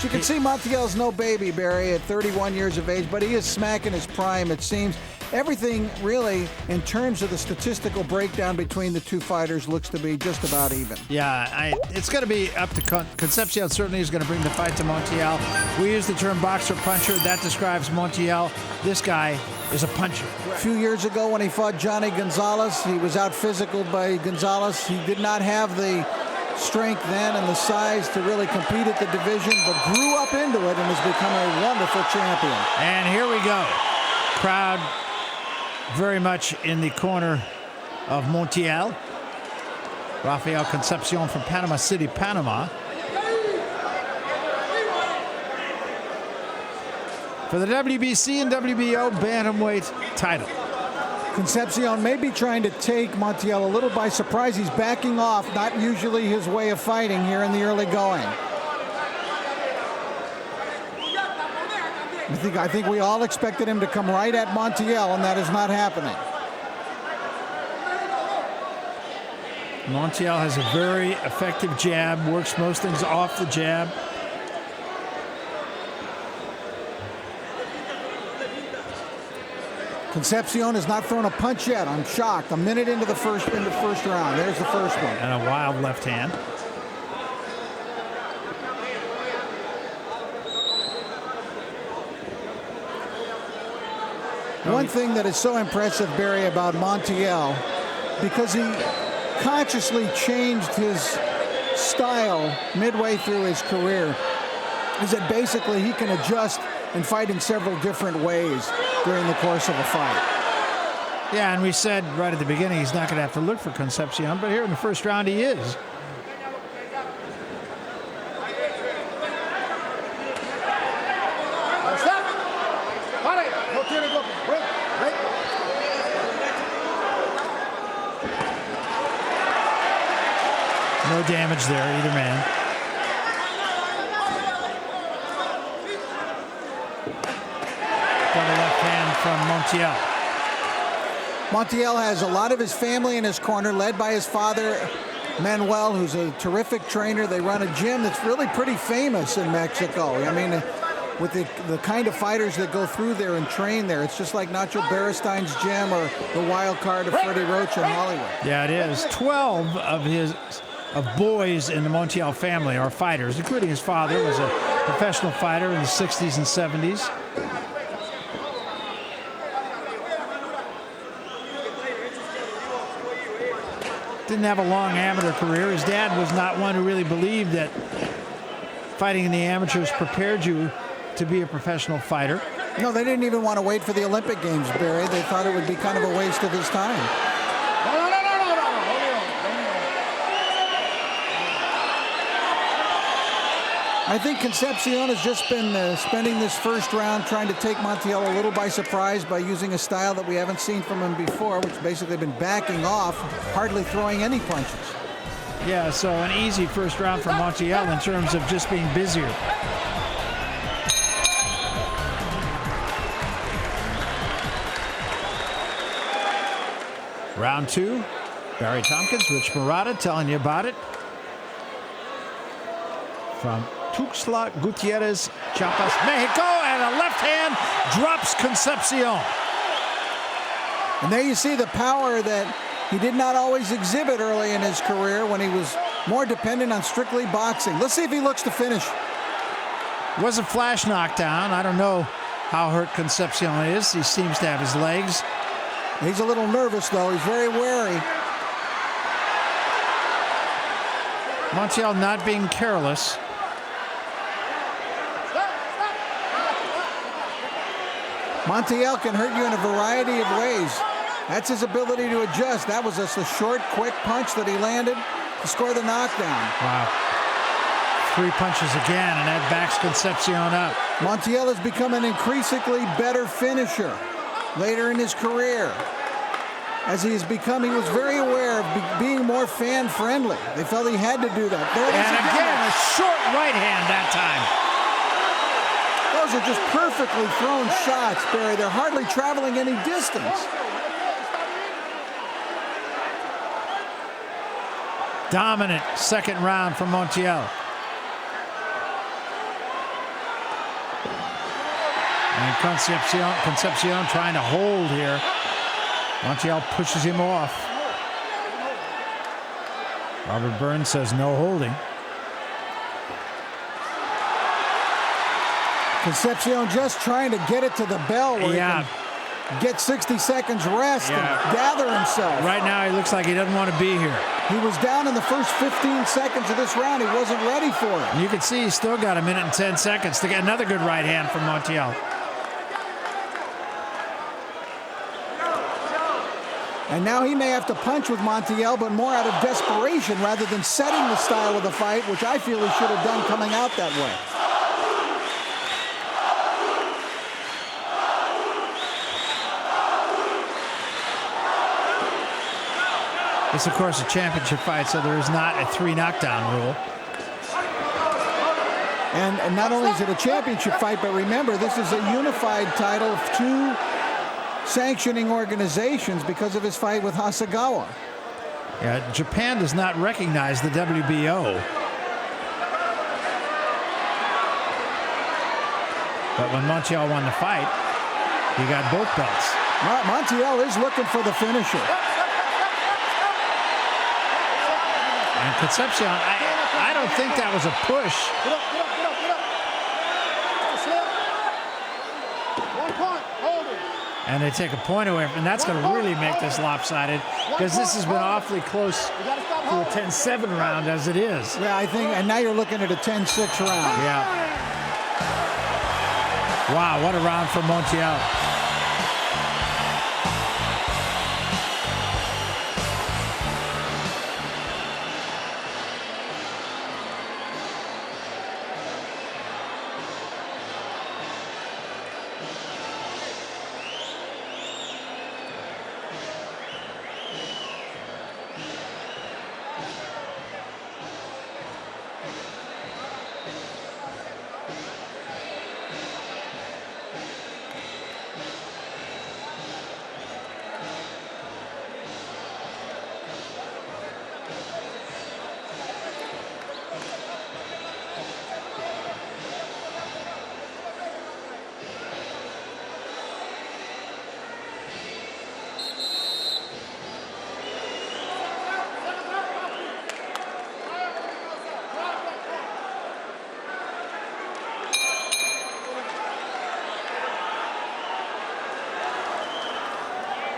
You can see Montiel's no baby, Barry, at 31 years of age, but he is smacking his prime, it seems. Everything really, in terms of the statistical breakdown between the two fighters, looks to be just about even. Yeah, it's going to be up to Concepcion. Certainly is going to bring the fight to Montiel. We use the term boxer-puncher. That describes Montiel. This guy is a puncher. A few years ago when he fought Johnny Gonzalez, he was out-physicaled by Gonzalez. He did not have the strength then and the size to really compete at the division, but grew up into it and has become a wonderful champion. And here we go. Crowd very much in the corner of Montiel. Rafael Concepcion from Panama City, Panama. For the WBC and WBO bantamweight title. Concepcion may be trying to take Montiel a little by surprise. He's backing off, not usually his way of fighting here in the early going. I think we all expected him to come right at Montiel, and that is not happening. Montiel has a very effective jab, works most things off the jab. Concepcion has not thrown a punch yet. I'm shocked. A minute into the first round. There's the first one. And a wild left hand. One thing that is so impressive, Barry, about Montiel, because he consciously changed his style midway through his career, is that basically he can adjust and fight in several different ways during the course of a fight. Yeah, and we said right at the beginning he's not going to have to look for Concepcion, but here in the first round he is. No damage there, either man. Got a left hand from Montiel. Montiel has a lot of his family in his corner, led by his father, Manuel, who's a terrific trainer. They run a gym that's really pretty famous in Mexico. I mean, with the kind of fighters that go through there and train there, it's just like Nacho Berestein's gym or the wild card of Freddie Roach in Hollywood. Yeah, it is. 12 of boys in the Montiel family are fighters, including his father, was a professional fighter in the 60s and 70s. Didn't have a long amateur career. His dad was not one who really believed that fighting in the amateurs prepared you to be a professional fighter. No, they didn't even want to wait for the Olympic Games, Barry. They thought it would be kind of a waste of his time. I think Concepcion has just been spending this first round trying to take Montiel a little by surprise by using a style that we haven't seen from him before, which basically been backing off, hardly throwing any punches. Yeah, so an easy first round for Montiel in terms of just being busier. Round two, Barry Tompkins, Rich Murata telling you about it. From Tuxtla Gutierrez, Chiapas, Mexico, and a left hand drops Concepcion. And there you see the power that he did not always exhibit early in his career when he was more dependent on strictly boxing. Let's see if he looks to finish. Was a flash knockdown. I don't know how hurt Concepcion is. He seems to have his legs. He's a little nervous, though. He's very wary. Montiel not being careless. Montiel can hurt you in a variety of ways. That's his ability to adjust. That was just a short, quick punch that he landed to score the knockdown. Wow. 3 punches again, and that backs Concepcion up. Montiel has become an increasingly better finisher later in his career. As he was very aware of being more fan-friendly. They felt he had to do that. And again, a short right hand that time. Those are just perfectly thrown shots, Barry. They're hardly traveling any distance. Dominant second round from Montiel. And Concepcion trying to hold here. Montiel pushes him off. Robert Burns says no holding. Concepcion just trying to get it to the bell where he can get 60 seconds rest and gather himself. Right now, he looks like he doesn't want to be here. He was down in the first 15 seconds of this round. He wasn't ready for it. And you can see he's still got a minute and 10 seconds to get another good right hand from Montiel. And now he may have to punch with Montiel, but more out of desperation rather than setting the style of the fight, which I feel he should have done coming out that way. This, of course, a championship fight, so there is not a 3 knockdown rule. And not only is it a championship fight, but remember, this is a unified title of 2 sanctioning organizations because of his fight with Hasegawa. Yeah, Japan does not recognize the WBO. But when Montiel won the fight, he got both belts. Montiel is looking for the finisher. And Concepcion, I don't think that was a push. And they take a point away, and that's going to really make this lopsided because this has been awfully close to a 10-7 round as it is. Yeah, I think, and now you're looking at a 10-6 round. Yeah. Wow, what a round for Montiel.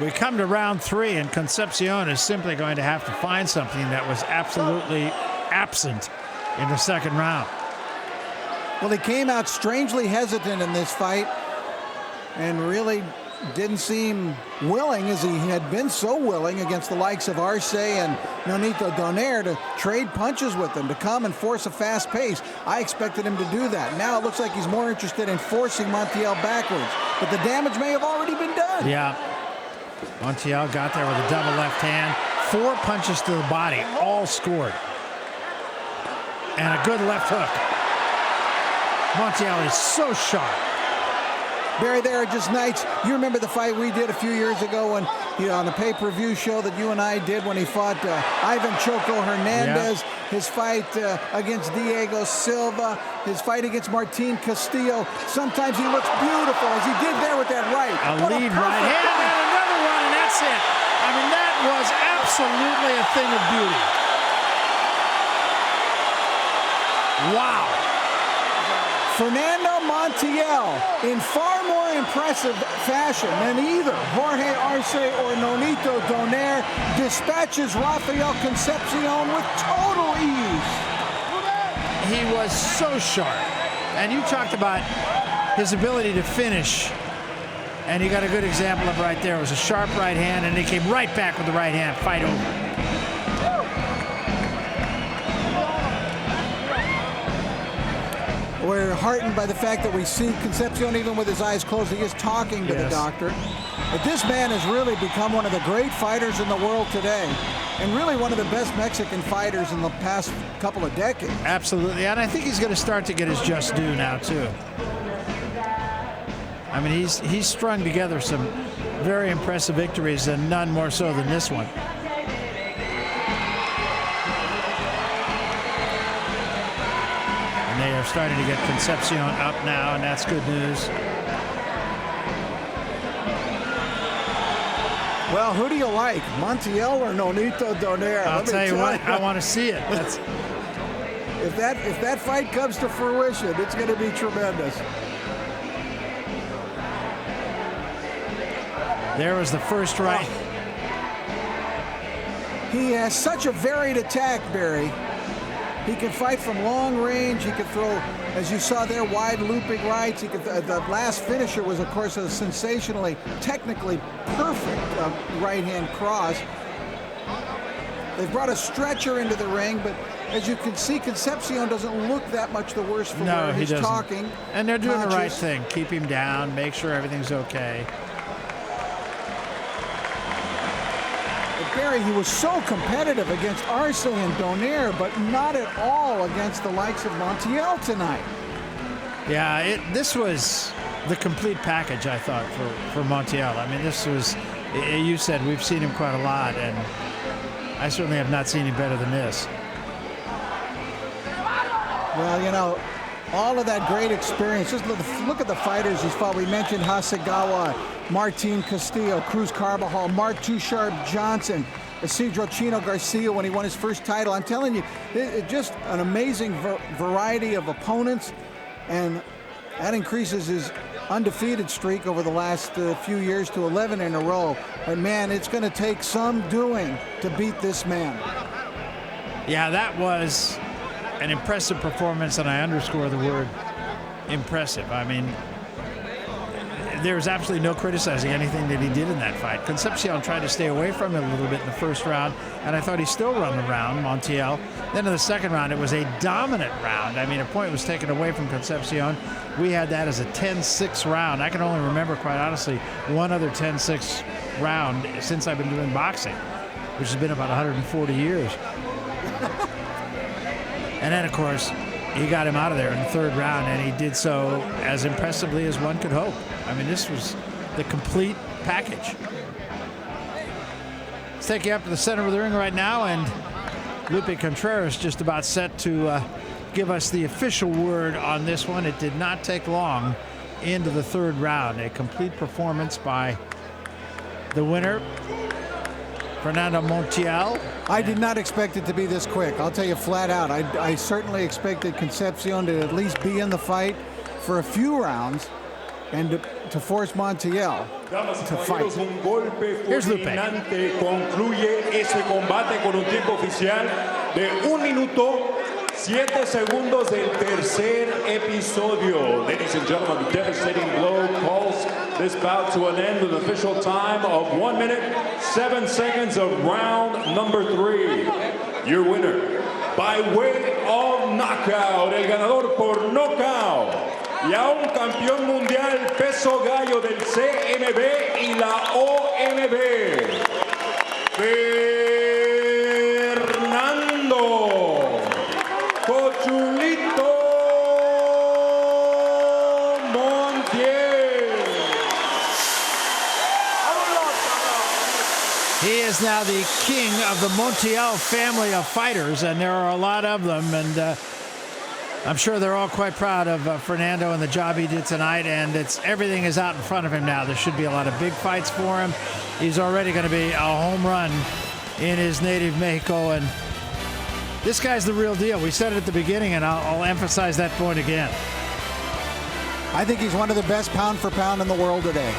We come to round 3, and Concepcion is simply going to have to find something that was absolutely absent in the second round. Well, he came out strangely hesitant in this fight and really didn't seem willing, as he had been so willing against the likes of Arce and Nonito Donaire, to trade punches with them, to come and force a fast pace. I expected him to do that. Now it looks like he's more interested in forcing Montiel backwards, but the damage may have already been done. Yeah. Montiel got there with a double left hand. 4 punches to the body, all scored. And a good left hook. Montiel is so sharp. Barry, there are just nights. You remember the fight we did a few years ago when, on the pay-per-view show that you and I did when he fought Ivan Choco Hernandez, his fight against Diego Silva, his fight against Martin Castillo. Sometimes he looks beautiful, as he did there with that right. A lead right hand and another one, and that's it. I mean, that was absolutely a thing of beauty. Wow. Fernando Montiel, in far more impressive fashion than either Jorge Arce or Nonito Donaire, dispatches Rafael Concepcion with total ease. He was so sharp. And you talked about his ability to finish, and you got a good example of right there. It was a sharp right hand, and he came right back with the right hand. Fight over. We're heartened by the fact that we see Concepcion, even with his eyes closed, he is talking to the doctor. But this man has really become one of the great fighters in the world today, and really one of the best Mexican fighters in the past couple of decades. Absolutely, and I think he's going to start to get his just due now, too. I mean, he's strung together some very impressive victories, and none more so than this one. And they are they're starting to get Concepcion up now, and that's good news. Well, who do you like, Montiel or Nonito Donaire? I'll tell you what, I want to see it. That's... If that fight comes to fruition, it's going to be tremendous. There was the first right. He has such a varied attack, Barry. He can fight from long range. He can throw, as you saw there, wide looping rights. He could, the last finisher was, of course, a sensationally, technically perfect right-hand cross. They've brought a stretcher into the ring, but as you can see, Concepcion doesn't look that much the worse for no, he's doesn't. Talking. And they're doing the right thing. Keep him down, make sure everything's okay. Barry, he was so competitive against Arce and Donaire, but not at all against the likes of Montiel tonight. Yeah, this was the complete package, I thought, for Montiel. I mean, this was, you said we've seen him quite a lot, and I certainly have not seen him better than this. Well, you know, all of that great experience. Just look at the fighters he's fought. We mentioned Hasegawa, Martin Castillo, Cruz Carbajal, Mark Too Sharp Johnson, Isidro Chino Garcia when he won his first title. I'm telling you, just an amazing variety of opponents, and that increases his undefeated streak over the last few years to 11 in a row. But man, it's going to take some doing to beat this man. Yeah, that was an impressive performance, and I underscore the word impressive. I mean, there was absolutely no criticizing anything that he did in that fight. Concepcion tried to stay away from it a little bit in the first round, and I thought he still run the round, Montiel. Then in the second round, it was a dominant round. I mean, a point was taken away from Concepcion. We had that as a 10-6 round. I can only remember, quite honestly, one other 10-6 round since I've been doing boxing, which has been about 140 years. And then, of course, he got him out of there in the third round, and he did so as impressively as one could hope. I mean, this was the complete package. Let's take you up to the center of the ring right now, and Lupe Contreras just about set to give us the official word on this one. It did not take long into the third round. A complete performance by the winner, Fernando Montiel. I did not expect it to be this quick. I'll tell you flat out. I certainly expected Concepcion to at least be in the fight for a few rounds and to force Montiel to fight. Here's Lupe. Concluye ese combate con un tiempo oficial de 1 minuto 7 segundos del tercer episodio. Ladies and gentlemen, the devastating blow calls this bout to an end with an official time of 1 minute, 7 seconds of round number 3. Your winner, by way of knockout, el ganador por knockout, y a un campeón mundial peso gallo del CMB y la OMB, Fernando Cochulito Montiel. He is now the king of the Montiel family of fighters, and there are a lot of them, and I'm sure they're all quite proud of Fernando and the job he did tonight, and everything is out in front of him now. There should be a lot of big fights for him. He's already going to be a home run in his native Mexico, and this guy's the real deal. We said it at the beginning, and I'll emphasize that point again. I think he's one of the best pound for pound in the world today.